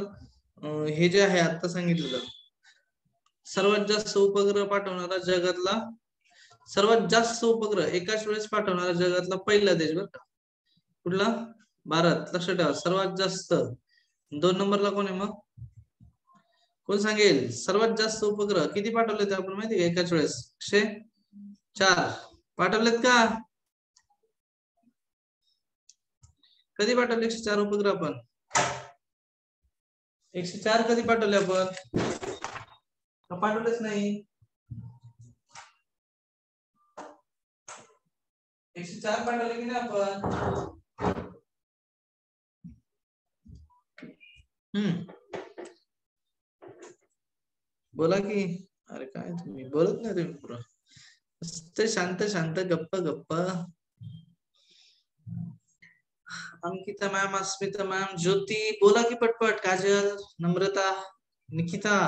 हे जे आहे आता सांगितलेलं, सर्वात जास्त उपग्रह पाठवणारा जगातला, सर्वात जास्त उपग्रह एकाच वेळेस पाठवणारा जगातला पहिला देश बरं का. कुठला? भारत. लक्षात ठेवा, सर्वात जास्त. 2 नंबरला कोण आहे मग? कोण सांगेल? सर्वात जास्त उपग्रह किती पाठवलेत आपण माहिती का एकाच वेळेस? 104 पाठवलेत का? कधी पाठवले 104 उपग्रह आपण? 104 कधी पाठवले आपण? पाठवलेच नाही. 104 पाठवले की नाही आपण? बोला की. अरे काय तुम्ही बोलत नाही, तुम्ही पुरं शांत शांत गप्प गप्प. अंकिता मॅम, अस्मिता मॅम, ज्योती बोला की पटपट. काजल, नम्रता, निकिता,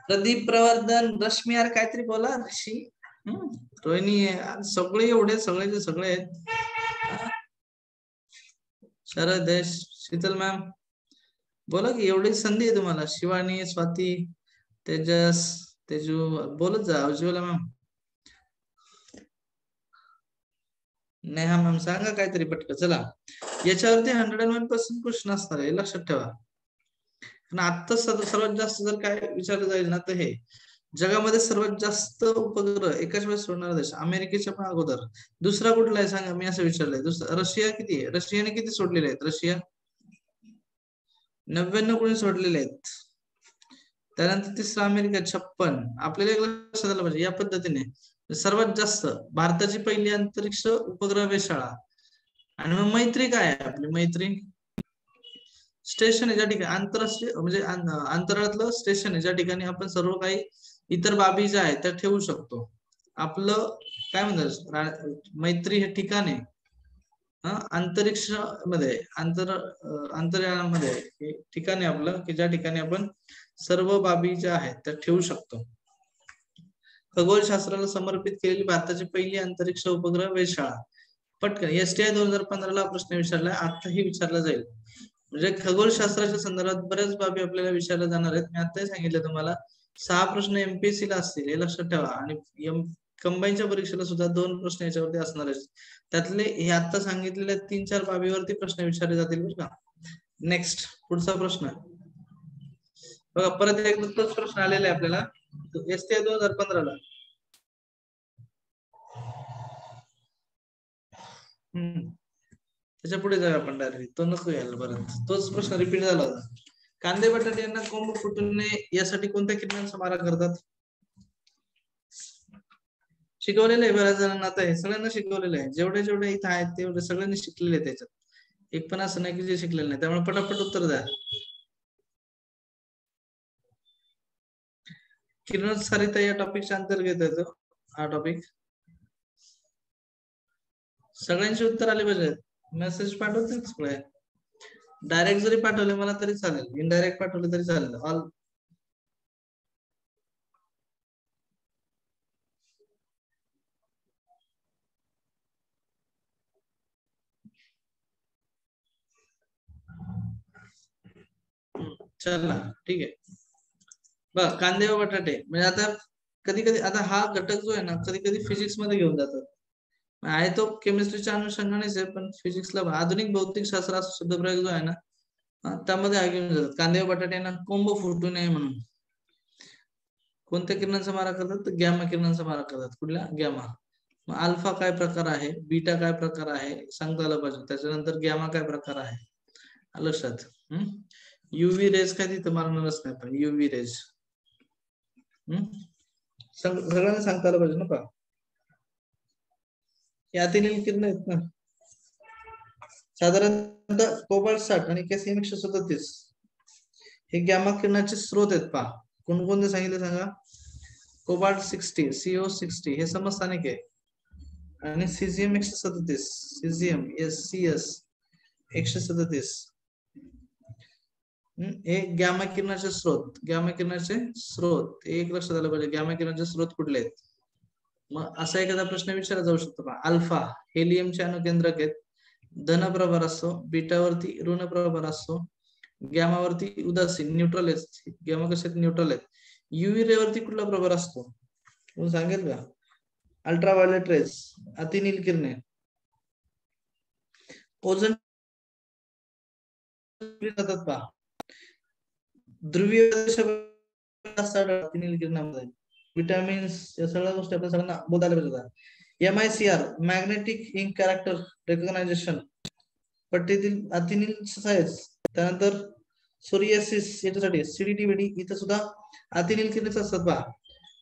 प्रदीप, प्रवर्धन, रश्मी, यार काहीतरी बोला. ऋषी, रोहिणी, सगळे एवढे सगळे सगळे आहेत. शरद, शीतल मॅम बोला की, एवढी संधी आहे तुम्हाला. शिवानी, स्वाती, तेजस, तेजू बोलत जा. उज्ज्वला मॅम, नेहा मॅम सांगा काहीतरी पटकन. चला, याच्यावरती 101% क्वेश्चन असणार आहे, लक्षात ठेवा. पण आता सर्वात जास्त जर काय विचारलं जाईल ना, तर हे जगामध्ये सर्वात जास्त उपग्रह एकाच वेळेस सोडणारा देश अमेरिकेच्या पण अगोदर दुसरा कुठला आहे सांगा? मी असं विचारलंय. दुसरा रशिया किती आहे? रशियाने किती सोडलेले आहेत? रशिया 99 कोणी सोडलेले आहेत. त्यानंतर तिसरा अमेरिका 56. आपल्याला एक लक्षात आलं पाहिजे या पद्धतीने. सर्वात जास्त भारताची पहिली अंतरिक्ष उपग्रह वेधशाळा. आणि मग मैत्री काय आहे? आपली मैत्री स्टेशन आहे ज्या ठिकाणी आंतरराष्ट्रीय म्हणजे अंतराळातलं स्टेशन आहे ज्या ठिकाणी आपण सर्व काही इतर बाबी ज्या आहेत त्या ठेवू शकतो. आपलं काय म्हणतात, मैत्री हे ठिकाण आहे अंतरिक्ष मध्ये, अंतराळामध्ये हे ठिकाण आहे आपलं, की ज्या ठिकाणी आपण सर्व बाबी ज्या आहेत त्या ठेवू शकतो. खगोलशास्त्राला समर्पित केलेली भारताची पहिली अंतरिक्ष उपग्रह वेधशाळा. पटकन STI 2015 प्रश्न विचारलाय, आताही विचारला जाईल. म्हणजे खगोलशास्त्राच्या संदर्भात बऱ्याच बाबी आपल्याला विचारल्या जाणार आहेत. मी आताही सांगितलं तुम्हाला 6 प्रश्न MPSC ला असतील, हे लक्षात ठेवा. आणि कंबाईनच्या परीक्षेला सुद्धा 2 प्रश्न याच्यावरती असणार आहेत. त्यातले हे आता सांगितलेल्या 3-4 बाबीवरती प्रश्न विचारले जातील बरं का. नेक्स्ट पुढचा प्रश्न बघा, परत एकदा तोच प्रश्न आलेला आहे आपल्याला STI 2015 त्याच्या पुढे जाऊया आपण डायरेक्ट. तो नको यायला परत, तोच प्रश्न रिपीट झाला होता. कांदे बटाटे यांना कोंब फुटू नये यासाठी कोणत्या किरणांचा मारा करतात? शिकवलेलं आहे बऱ्याच जणांना. आता हे सगळ्यांना शिकवलेलं आहे. जेवढे जेवढे इथं आहेत तेवढे सगळ्यांनी शिकलेले आहे त्याच्यात. एक पण असं नाही की जे शिकलेलं नाही. त्यामुळे पटापट उत्तर द्या. किरणोत्सारिता या टॉपिकच्या अंतर्गत येतो हा टॉपिक. सगळ्यांची उत्तर आले पाहिजे. मेसेज पाठवतील सगळे. डायरेक्ट जरी पाठवले मला तरी चालेल, इनडायरेक्ट पाठवले तरी चालेल. ऑल चला ठीक आहे. बघ, कांदे व बटाटे म्हणजे आता कधी कधी आता हा घटक जो आहे ना, कधी कधी फिजिक्स मध्ये घेऊन जातात. आहे तो केमिस्ट्रीच्या अनुषंगानेच आहे, पण फिजिक्सला आधुनिक भौतिक शास्त्र असा शब्दप्रयोग जो आहे ना, त्यामध्ये घेऊन जातात. कांदे व बटाट्यांना कोंब फुटू नये म्हणून कोणत्या किरणांचा मारा करतात? तर गॅमा किरणांचा मारा करतात. कुठल्या? गॅमा. मग अल्फा काय प्रकार आहे, बीटा काय प्रकार आहे सांगता आलं पाहिजे. त्याच्यानंतर गॅमा काय प्रकार आहे लक्षात. युव्ही रेज काय तिथं मारणारच नाही, पण युव्ही रेज सगळ्यांना सांगता आलं पाहिजे ना. पा यातील किरण आहेत ना, साधारणतः कोबाल्ट 60 आणि कॅल्शियम 137 हे गॅमा किरणाचे स्रोत आहेत. पा कोणकोणते सांगितले सांगा? कोबाल्ट 60, CO 60 हे समस्थानिक आहे. आणि सीझियम 137, सीझियम SCS 137. हे गॅमा किरणाचे स्रोत, गॅमा किरणाचे स्रोत एक लक्षात आलं पाहिजे. गॅमा किरणाचे स्रोत कुठले आहेत? मग असा एखादा प्रश्न विचारला जाऊ शकतो का? अल्फा हेलियमचे अणुकेंद्रक आहेत, धन प्रभार असतो, बीटावरती ऋण प्रभार असतो, गॅमावरती उदासीन न्यूट्रल आहेत. गॅमा कसे न्यूट्रल आहेत. युव्ही रे वरती कुठला प्रभार असतो कोण सांगेल का? अल्ट्राव्हायोलेट रेज, अतिनील किरणे. ओझोन जातात पहा, ध्रुवीय अतिनील किरणामध्ये. विटामिन्स या सगळ्या गोष्टी आपल्या सगळ्यांना बोधायला पाहिजे. MICR मॅग्नेटिक इंक कॅरेक्टर रेकॉग्नायझेशन पट्टीतील अतिनील सायन्स. त्यानंतर सोरियासिस याच्यासाठी CDD इथं सुद्धा अतिनील किरणेच असतात पहा.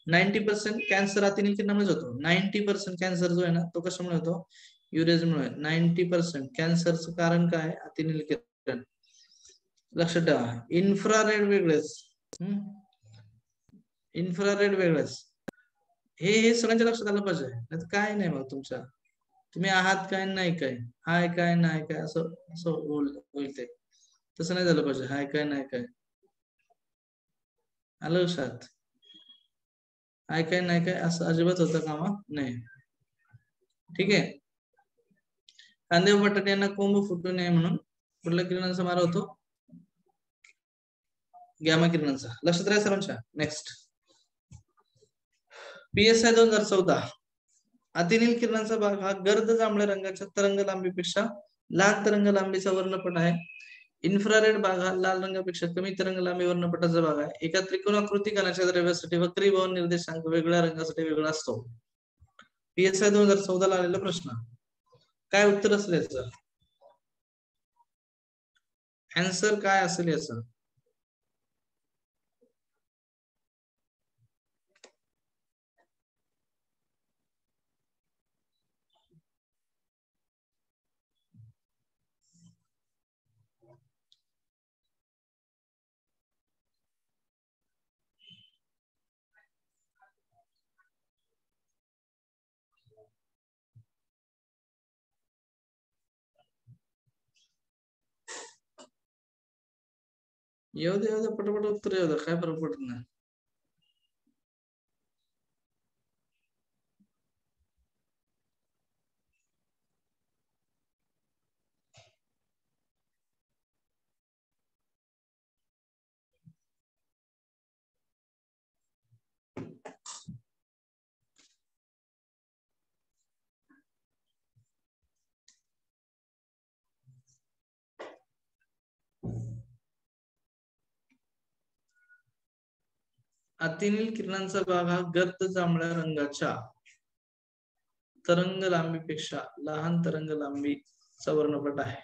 90% कॅन्सर अतिनील किरणामुळेच होतो. 90% कॅन्सर जो आहे ना तो कशामुळे होतो? युरेजमुळे. 90% कॅन्सरचं कारण काय? अतिनील किरण. लक्षात ठेवा. इन्फ्रारेड वेगळेच, इन्फ्रारेड वेगळेच. हे सगळ्यांच्या लक्षात आलं पाहिजे. नाही काय नाही मग तुमच्या, तुम्ही आहात काय नाही काय, हाय काय नाही काय असं असं होईल ते. तसं नाही झालं पाहिजे. हाय काय नाही काय आलं लक्षात. हाय काय नाही काय असं अजिबात होतं कामा नाही. ठीक आहे. कांदे व बटाटे यांना कोंब फुटू नये म्हणून कुठल्या किरणांचा मारा होतो? गॅमा किरणांचा. लक्षात राहा सर्वांच्या. Next PSI 2014. अतिनील किरणांचा भाग हा गर्द जांभळ्या रंगाच्या तरंग लांबीपेक्षा लहान तरंग लांबीचा वर्णपट आहे. इन्फ्रारेड भाग हा लाल रंगापेक्षा कमी तरंग लांबी वर्णपटाचा भाग आहे. एका त्रिकोणाकृती कणाच्या द्रव्यासाठी वक्रीभवन निर्देशांक वेगळ्या रंगासाठी वेगळा असतो. PSI 2014 आलेला प्रश्न. काय उत्तर असेल याचं? आन्सर काय असेल याचं? येऊ दे पटापट उत्तर येऊ दे, काय फरक पडत नाही. अतिनील किरणांचा भाग हा गर्द जांभळ्या रंगाच्या तरंग लांबीपेक्षा लहान तरंग लांबीचा वर्णपट आहे.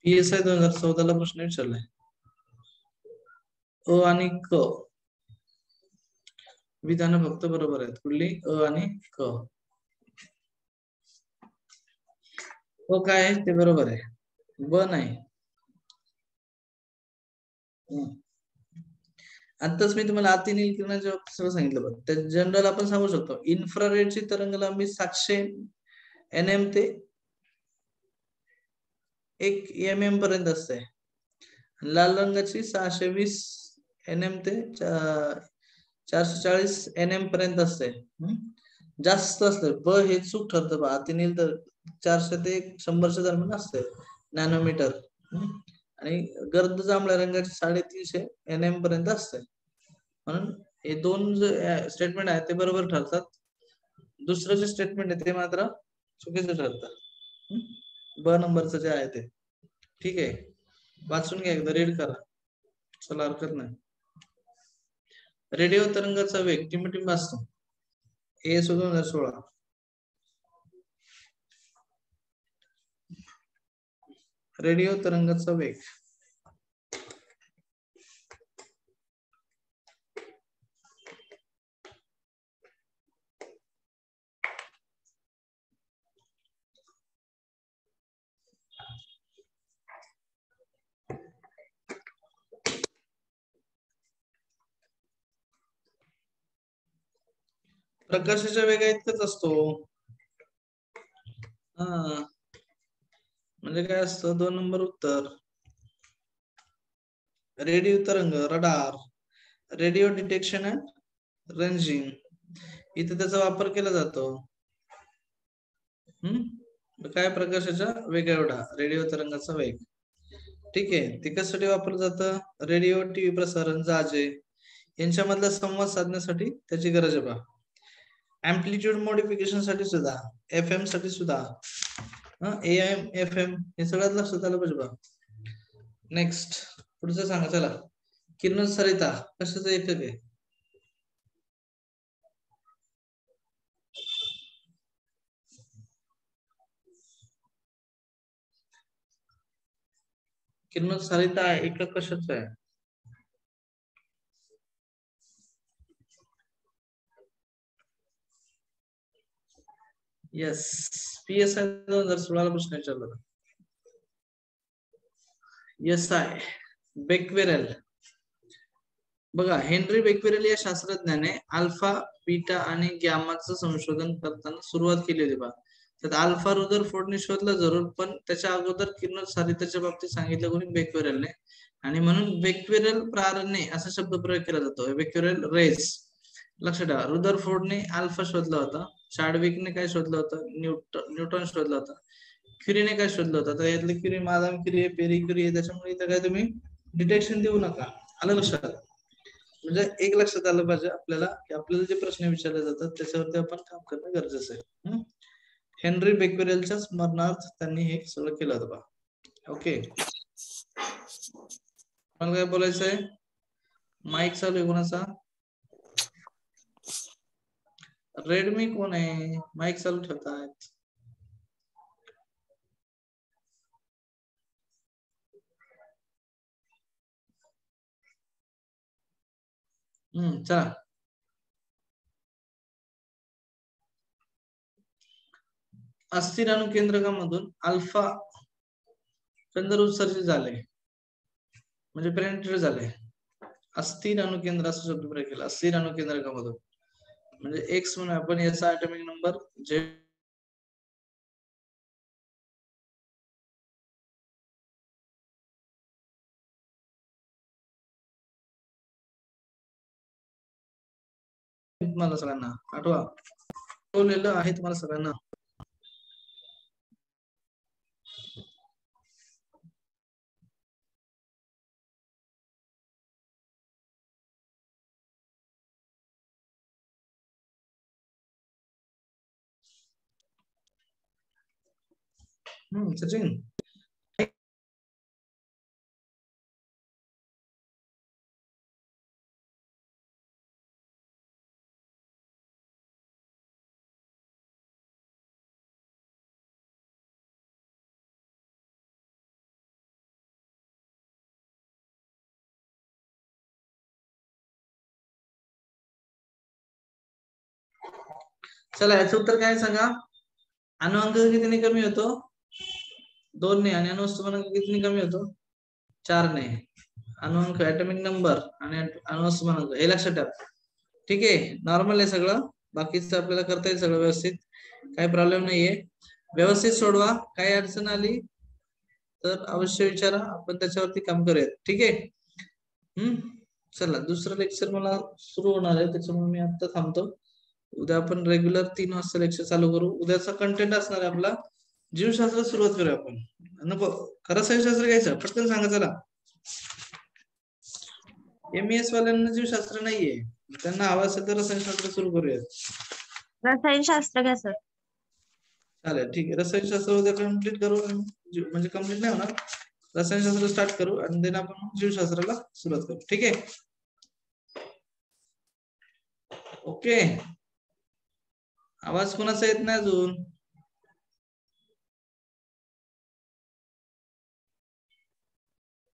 PSI 2014 ला प्रश्न विचारलाय. अ आणि क विधान फक्त बरोबर आहेत. कुठली? अ आणि क. अ काय आहे ते बरोबर आहे, ब नाही. आताच मी तुम्हाला अतिनील किरणाच्या बाबतीत सांगितलं बघ. त्या जनरल आपण सांगू शकतो इन्फ्रारेडची तरंग लांबी 700 NM ते 1 mm पर्यंत असते. लाल रंगाची 620 NM ते 440 NM पर्यंत असते. जास्त असते. ब हे चूक ठरतं बा. अतिनील तर 400 ते 100च्या दरम्यान असते नॅनोमीटर. आणि गर्द जांभळ्या रंगाची 350 NM पर्यंत असते. म्हणून हे दोन जे स्टेटमेंट आहेत ते बरोबर ठरतात. दुसरं जे स्टेटमेंट आहे ते मात्र चुकीचं ठरतं. ब नंबरचं जे आहे ते. ठीक आहे, वाचून घ्या एकदा, रीड करा. चला हरकत नाही. रेडिओ तरंगाचा वेग टिंबटिंब असतो. AS 2016. रेडिओ तरंगाचा वेग प्रकाशाच्या वेगा इतकाच असतो. हा, म्हणजे काय असतं 2 नंबर उत्तर. Radio Tarang, radar, radio detection and ranging, इथे त्याचा वापर केला जातो. काय प्रकाशाच्या वेग एवढा रेडिओ तरंगाचा वेग. ठीक आहे, ते कशासाठी वापरलं जातं? रेडिओ, टीव्ही प्रसारण, जहाजे यांच्यामधला संवाद साधण्यासाठी त्याची गरज आहे बा. एम्प्लिट्यूड मॉडिफिकेशन साठी सुद्धा, FM साठी सुद्धा, AM FM हे सगळ्यात लक्षात आलं पाहिजे बा. नेक्स्ट पुढचं सांगा चला. किरणोत्सारिता कशाचं एकक आहे? किरणोत्सारिता एकक कशाचं आहे? येस, PSI 2016 प्रश्न विचारला. SI बेक्वेरेल. बघा, हेनरी बेक्वेरेल या शास्त्रज्ञाने अल्फा, बीटा आणि गॅमाचं संशोधन करताना सुरुवात केली होती बा. त्यात अल्फा रुदरफोर्डने शोधलं जरूर, पण त्याच्या अगोदर किरणोत्सारितेच्या बाबतीत सांगितलं कोणी? बेक्वेरेलने. आणि म्हणून बेक्वेरेल प्रारणे असा शब्द प्रयोग केला जातो, बेक्वेरेल रेज. लक्षात ठेवा, रुदरफोर्डने अल्फा शोधला होता, चार्डविकने काय शोधलं होतं? न्यूटन शोधला होता, क्युरीने काय शोधलं होतं? तर यातले Curie, Madame Curie, Pierre Curie, त्याच्यामुळे इथं काय तुम्ही डिटेक्शन देऊ नका. आलं लक्षात? म्हणजे एक लक्षात आलं पाहिजे आपल्याला की आपल्याला जे प्रश्न विचारले जातात त्याच्यावरती आपण काम करणं गरजेचं आहे. हेनरी बेक्वेरेलच्या स्मरणार्थ त्यांनी हे सगळं केलं होतं बा. ओके, मला काय बोलायचंय? माईक चालू आहे कोणाचा? रेडमी कोण आहे? माईक चालू ठेवतायत. चला. अस्थिर अणुकेंद्रकामधून अल्फा चंद्र उत्सर्जित झाले, म्हणजे पेनिट्रेट झाले. अस्थिर अणुकेंद्र असा शब्द प्रयोग केला, अस्थिर अणुकेंद्रकामधून. म्हणजे एक्स म्हणून आपण याचा ॲटॉमिक नंबर जे तुम्हाला सगळ्यांना आठवा बोललेलं आहे तुम्हाला सगळ्यांना. सचिन चला, याचं उत्तर काय सांगा? अणुअंक कितीने कमी होतो? 2 ने. आणि अणुवस्तुमानांक कितीने कमी होतो? 4 ने. अणुअंक ॲटॉमिक नंबर आणि अणुवस्तुमानांक हे लक्षात ठेवा. ठीक आहे, नॉर्मल आहे सगळं, बाकीचं आपल्याला करता येईल सगळं व्यवस्थित, काही प्रॉब्लेम नाहीये. व्यवस्थित सोडवा, काही अडचण आली तर अवश्य विचारा, आपण त्याच्यावरती काम करूयात. ठीक आहे. चला, दुसरं लेक्चर मला सुरू होणार आहे, त्याच्यामुळे मी आता थांबतो. उद्या आपण रेग्युलर 3 वाजता लेक्चर चालू करू. उद्याचा कंटेंट असणार आहे आपला जीवशास्त्र. सुरुवात करूया आपण. नको, रसायनशास्त्र घ्यायचं, पटकन सांगा चला. MES वाल्यांना जीवशास्त्र नाहीये, त्यांना हवं असेल तर रसायनशास्त्र सुरू करूया.
रसायनशास्त्र घ्या सर.
चालेल, ठीक आहे. रसायनशास्त्र उद्या कम्प्लीट करू, म्हणजे कम्प्लीट नाही होणार, रसायनशास्त्र स्टार्ट करू आणि देन आपण जीवशास्त्राला सुरुवात करू. ठीक आहे, ओके. आवाज कोणाचा येत नाही अजून?